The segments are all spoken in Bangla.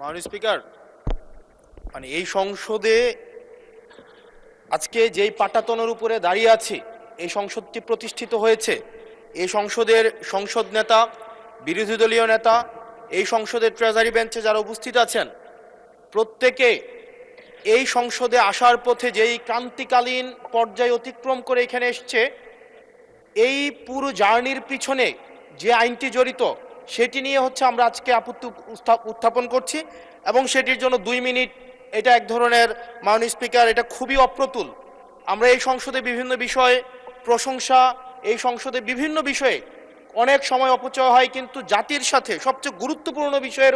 মাননীয় স্পিকার, মানে এই সংসদে আজকে যেই পাটাতনের উপরে দাঁড়িয়ে আছি, এই সংসদটি প্রতিষ্ঠিত হয়েছে। এই সংসদের সংসদ নেতা, বিরোধী দলীয় নেতা, এই সংসদের ট্রেজারি বেঞ্চে যারা উপস্থিত আছেন, প্রত্যেকে এই সংসদে আসার পথে যেই ক্রান্তিকালীন পর্যায় অতিক্রম করে এখানে এসছে, এই পুরো জার্নির পিছনে যে আইনটি জড়িত সেটি নিয়ে হচ্ছে আমরা আজকে আপত্তি উত্থাপন করছি এবং সেটির জন্য 2 মিনিট এটা এক ধরনের, মাননীয় স্পিকার, এটা খুবই অপ্রতুল। আমরা এই সংসদে বিভিন্ন বিষয়ে প্রশংসা, এই সংসদে বিভিন্ন বিষয়ে অনেক সময় অপচয় হয়, কিন্তু জাতির সাথে সবচেয়ে গুরুত্বপূর্ণ বিষয়ের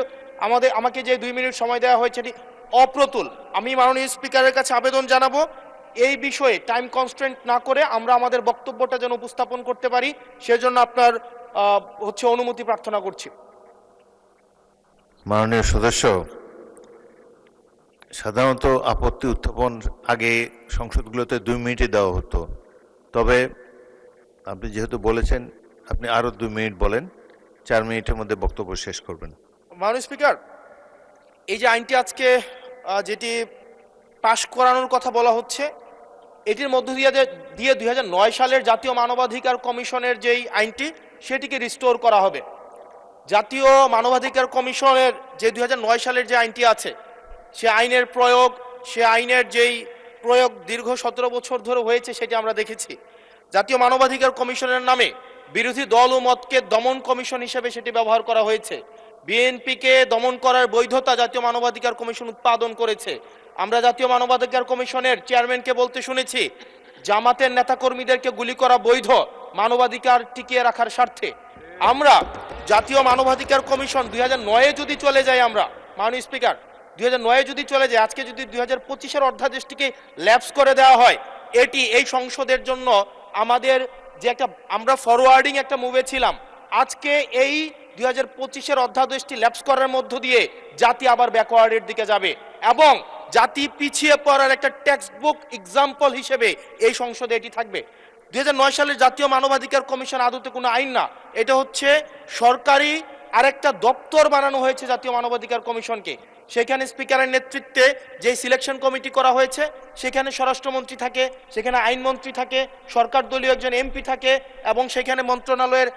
আমাকে যে 2 মিনিট সময় দেওয়া হয়েছে এটি অপ্রতুল। আমি মাননীয় স্পিকারের কাছে আবেদন জানাবো এই বিষয়ে টাইম কনস্ট্রেন্ট না করে আমরা আমাদের বক্তব্যটা যেন উপস্থাপন করতে পারি, সেজন্য আপনার অনুমতি প্রার্থনা করছি। মাননীয় সদস্য, সাধারণত আপত্তি উত্থাপন আগে সংসদগুলোতে 2 মিনিটই দেওয়া হতো, তবে আপনি যেহেতু বলেছেন আপনি আরো 2 মিনিট বলেন, 4 মিনিটের মধ্যে বক্তব্য শেষ করবেন। মাননীয় স্পিকার, এই যে আইনটি আজকে যেটি পাশ করানোর কথা বলা হচ্ছে, এটির মধ্য দিয়ে 2009 সালের জাতীয় মানবাধিকার কমিশনের যেই আইনটি সেটিকে রিস্টোর করা হবে। জাতীয় মানবাধিকার কমিশনের যে 2009 সালের যে আইনটি আছে, সে আইনের প্রয়োগ, সে আইনের যেই প্রয়োগ দীর্ঘ 17 বছর ধরে হয়েছে সেটি আমরা দেখেছি। জাতীয় মানবাধিকার কমিশনের নামে বিরোধী দল ও মতকে দমন কমিশন হিসেবে সেটি ব্যবহার করা হয়েছে। বিএনপিকে দমন করার বৈধতা জাতীয় মানবাধিকার কমিশন উৎপাদন করেছে। আমরা জাতীয় মানবাধিকার কমিশনের চেয়ারম্যানকে বলতে শুনেছি, জামাতের নেতাকর্মীদেরকে গুলি করা বৈধ মানবাধিকার টিকিয়ে রাখার স্বার্থে। আমরা জাতীয় মানবাধিকার কমিশন 2009-এ যদি চলে যাই, আমরা মাননীয় স্পিকার 2009-এ যদি চলে যায়, আজকে যদি 2025-এর অধ্যাদেশটিকে ল্যাপস করে দেওয়া হয়, এটি এই সংসদের জন্য আমাদের যে একটা, আমরা ফরওয়ার্ডিং একটা মুভে ছিলাম, আজকে এই 2025-এর অধ্যাদেশটি ল্যাপস করার মধ্য দিয়ে জাতি আবার ব্যাকওয়ার্ডের দিকে যাবে এবং জাতি পিছিয়ে পড়ার একটা টেক্সট বুক এক্সাম্পল হিসেবে এই সংসদে এটি থাকবে। 2009 সালের জাতীয় মানবাধিকার কমিশন আদতে কোনো আইন না, এটা হচ্ছে সরকারি আরেকটা দপ্তর বানানো হয়েছে জাতীয় মানবাধিকার কমিশনকে। সেখানে স্পিকারের নেতৃত্বে যে সিলেকশন কমিটি করা হয়েছে, সেখানে স্বরাষ্ট্রমন্ত্রী থাকে, সেখানে আইনমন্ত্রী থাকে, সরকার দলীয় একজন এমপি থাকে এবং সেখানে মন্ত্রণালয়ের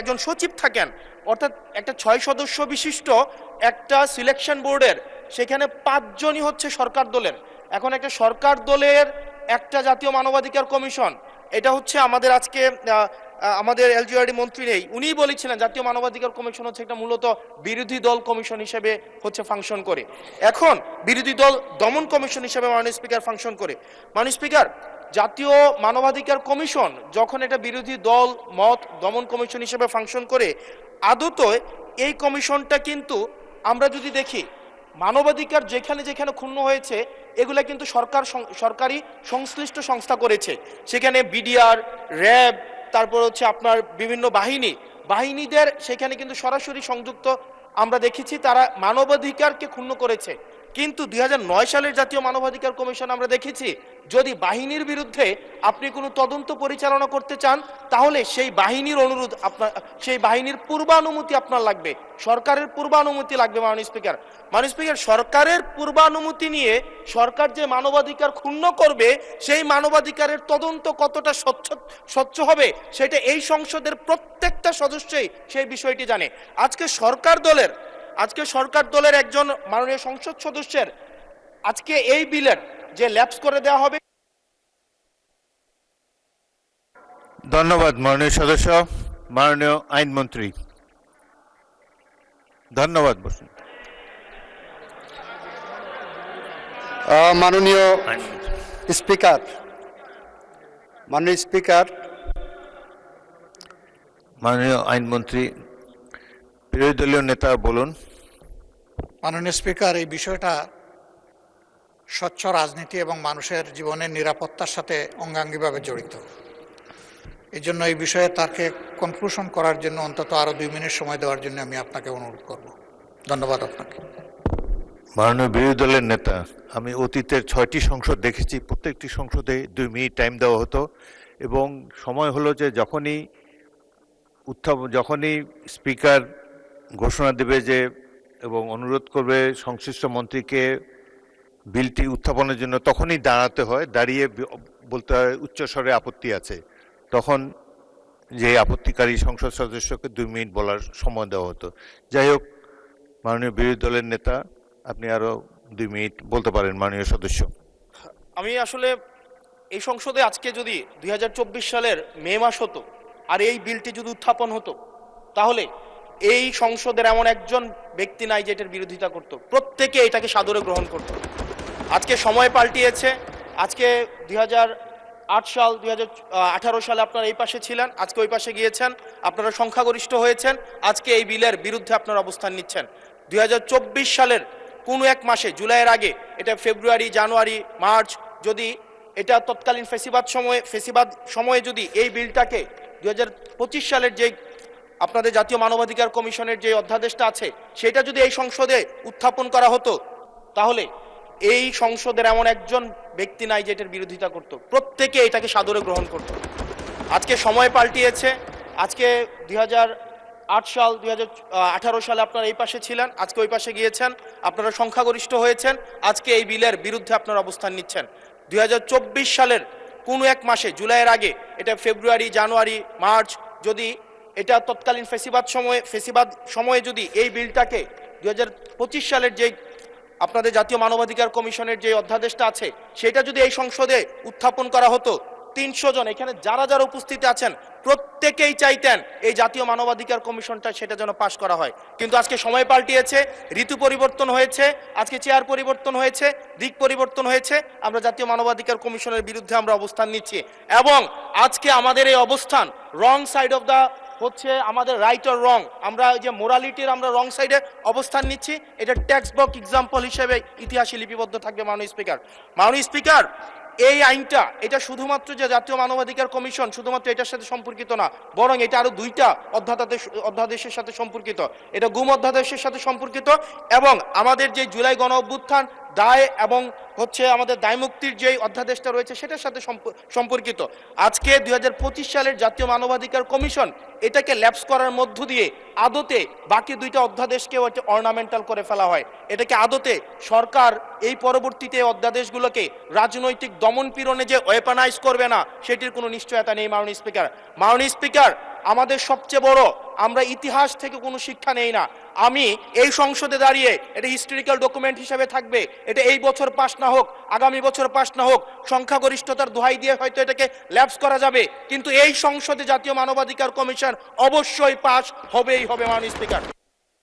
একজন সচিব থাকেন। অর্থাৎ একটা 6 সদস্য বিশিষ্ট একটা সিলেকশন বোর্ডের সেখানে 5 জনই হচ্ছে সরকার দলের। এখন একটা সরকার দলের একটা জাতীয় মানবাধিকার কমিশন, এটা হচ্ছে আমাদের আজকে আমাদের এলজিআরডি মন্ত্রী নেই, উনিই বলেছিলেন জাতীয় মানবাধিকার কমিশন হচ্ছে একটা মূলত বিরোধী দল কমিশন হিসেবে ফাংশন করে। এখন বিরোধী দল দমন কমিশন হিসেবে মাননীয় স্পিকার ফাংশন করে। মাননীয় স্পিকার, জাতীয় মানবাধিকার কমিশন যখন এটা বিরোধী দল মত দমন কমিশন হিসেবে ফাংশন করে, আদত এই কমিশনটা কিন্তু আমরা যদি দেখি, মানবাধিকার যেখানে যেখানে ক্ষুণ্ণ হয়েছে এগুলা কিন্তু সরকারি সংশ্লিষ্ট সংস্থা করেছে। সেখানে বিডিআর, র্যাব, তারপর হচ্ছে আপনার বিভিন্ন বাহিনীদের সেখানে কিন্তু সরাসরি সংযুক্ত আমরা দেখেছি, তারা মানবাধিকারকে ক্ষুণ্ণ করেছে। কিন্তু 2009 সালের জাতীয় মানবাধিকার কমিশন আমরা দেখেছি, যদি বাহিনীর বিরুদ্ধে আপনি কোনো তদন্ত পরিচালনা করতে চান, তাহলে সেই বাহিনীর অনুরোধ সেই বাহিনীর পূর্বানুমতি আপনার লাগবে, সরকারের পূর্বানুমতি লাগবে। মাননীয় স্পিকার, সরকারের পূর্বানুমতি নিয়ে সরকার যে মানবাধিকার ক্ষুণ্ণ করবে, সেই মানবাধিকারের তদন্ত কতটা স্বচ্ছ হবে সেটা এই সংসদের প্রত্যেকটা সদস্যই সেই বিষয়টি জানে। আজকে সরকার দলের একজন মাননীয় সংসদ সদস্যের আজকে এই বিলের যে ল্যাপস করে দেওয়া হবে। ধন্যবাদ মাননীয় সদস্য। মাননীয় আইনমন্ত্রী, ধন্যবাদ। বসুন। মাননীয় স্পিকার, মাননীয় আইনমন্ত্রী, বিরোধী দলীয় নেতা বলুন। মাননীয় স্পিকার, এই বিষয়টা স্বচ্ছ রাজনীতি এবং মানুষের জীবনের নিরাপত্তার সাথে অঙ্গাঙ্গিভাবে জড়িত। এই জন্য এই বিষয়ে তাকে কনক্লুশন করার জন্য অন্তত আরো 2 মিনিট সময় দেওয়ার জন্য আমি আপনাকে অনুরোধ করব। ধন্যবাদ আপনাকে। মাননীয় বিরোধী দলের নেতা, আমি অতীতের 6টি সংসদ দেখেছি, প্রত্যেকটি সংসদে 2 মিনিট টাইম দেওয়া হতো এবং সময় হলো যে যখনই স্পিকার ঘোষণা দেবে যে এবং অনুরোধ করবে সংশ্লিষ্ট মন্ত্রীকে বিলটি উত্থাপনের জন্য তখনই দাঁড়াতে হয়, দাঁড়িয়ে বলতে হয় উচ্চস্বরে আপত্তি আছে, তখন যে আপত্তিকারী সংসদ সদস্যকে 2 মিনিট বলার সময় দেওয়া হতো। যাই হোক, মাননীয় বিরোধী দলের নেতা, আপনি আরো 2 মিনিট বলতে পারেন মাননীয় সদস্য। আমি আসলে এই সংসদে আজকে যদি 2024 সালের মে মাস হতো আর এই বিলটি যদি উত্থাপন হতো, তাহলে এই সংসদের এমন একজন ব্যক্তি নাই যে এটার বিরোধিতা করত, প্রত্যেকে এটাকে সাদরে গ্রহণ করত। আজকে সময় পাল্টিয়েছে। আজকে 2008 সাল 2018 সালে আপনারা এই পাশে ছিলেন, আজকে ওই পাশে গিয়েছেন, আপনারা সংখ্যাগরিষ্ঠ হয়েছেন, আজকে এই বিলের বিরুদ্ধে আপনারা অবস্থান নিচ্ছেন। 2024 সালের কোনো এক মাসে, জুলাইয়ের আগে, এটা ফেব্রুয়ারি, জানুয়ারি, মার্চ, যদি এটা তৎকালীন ফেসিবাদ সময়ে যদি এই বিলটাকে 2025 সালের যে আপনাদের জাতীয় মানবাধিকার কমিশনের যে অধ্যাদেশটা আছে সেটা যদি এই সংসদে উত্থাপন করা হতো, তাহলে এই সংসদের এমন একজন ব্যক্তি নাই যে এটার বিরোধিতা করত, প্রত্যেকে এটাকে সাদরে গ্রহণ করত। আজকে সময় পাল্টিয়েছে। আজকে 2008 সাল 2018 সালে আপনারা এই পাশে ছিলেন, আজকে ওই পাশে গিয়েছেন, আপনারা সংখ্যাগরিষ্ঠ হয়েছেন, আজকে এই বিলের বিরুদ্ধে আপনারা অবস্থান নিচ্ছেন। 2024 সালের কোনো এক মাসে, জুলাইয়ের আগে, এটা ফেব্রুয়ারি, জানুয়ারি, মার্চ, যদি এটা তৎকালীন ফেসিবাদ সময়ে যদি এই বিলটাকে 2025 সালের যে আপনাদের জাতীয় মানবাধিকার কমিশনের যে অধ্যাদেশটা আছে সেটা যদি এই সংসদে উত্থাপন করা হতো, 300 জন এখানে যারা যারা উপস্থিত আছেন প্রত্যেকেই চাইতেন এই জাতীয় মানবাধিকার কমিশনটা সেটা যেন পাশ করা হয়। কিন্তু আজকে সময় পাল্টিয়েছে, ঋতু পরিবর্তন হয়েছে, আজকে চেয়ার পরিবর্তন হয়েছে, দিক পরিবর্তন হয়েছে, আমরা জাতীয় মানবাধিকার কমিশনের বিরুদ্ধে আমরা অবস্থান নিচ্ছি। এবং আজকে আমাদের এই অবস্থান রং সাইড অফ দ্য হচ্ছে আমাদের রাইট অর রং, আমরা যে মোরালিটির আমরা রং সাইডে অবস্থান নিচ্ছি, এটা টেক্সট বুক এক্সাম্পল হিসেবে ইতিহাসে লিপিবদ্ধ থাকবে। মাননীয় স্পিকার, এই আইনটা এটা শুধুমাত্র যে জাতীয় মানবাধিকার কমিশন শুধুমাত্র এটার সাথে সম্পর্কিত না, বরং এটা আরো 2টা অধ্যাদেশের সাথে সম্পর্কিত। এটা গুম অধ্যাদেশের সাথে সম্পর্কিত এবং আমাদের যে জুলাই গণ অভ্যুত্থান দায় এবং হচ্ছে আমাদের দায় মুক্তির যে অধ্যাদেশটা রয়েছে সেটার সাথে সম্পর্কিত। আজকে 2025 সালের জাতীয় মানবাধিকার কমিশন এটাকে ল্যাপস করার মধ্য দিয়ে আদতে বাকি 2টা অধ্যাদেশকেও এটা অর্নামেন্টাল করে ফেলা হয়। এটাকে আদতে সরকার এই পরবর্তীতে অধ্যাদেশগুলোকে রাজনৈতিক দমন পীড়নে যে ওয়েপনাইজ করবে না সেটির কোনো নিশ্চয়তা নেই। মাননীয় স্পিকার, আমাদের সবচেয়ে বড়, আমরা ইতিহাস থেকে কোনো শিক্ষা নেই না। আমি এই সংসদে দাঁড়িয়ে এটা হিস্টোরিক্যাল ডকুমেন্ট হিসেবে থাকবে, এটা এই বছর পাস না হোক, আগামী বছর পাস না হোক, সংখ্যাগরিষ্ঠতার দোহাই দিয়ে হয়তো এটাকে ল্যাপস করা যাবে, কিন্তু এই সংসদে জাতীয় মানবাধিকার কমিশন অবশ্যই পাস হবেই হবে। মাননীয় স্পিকার।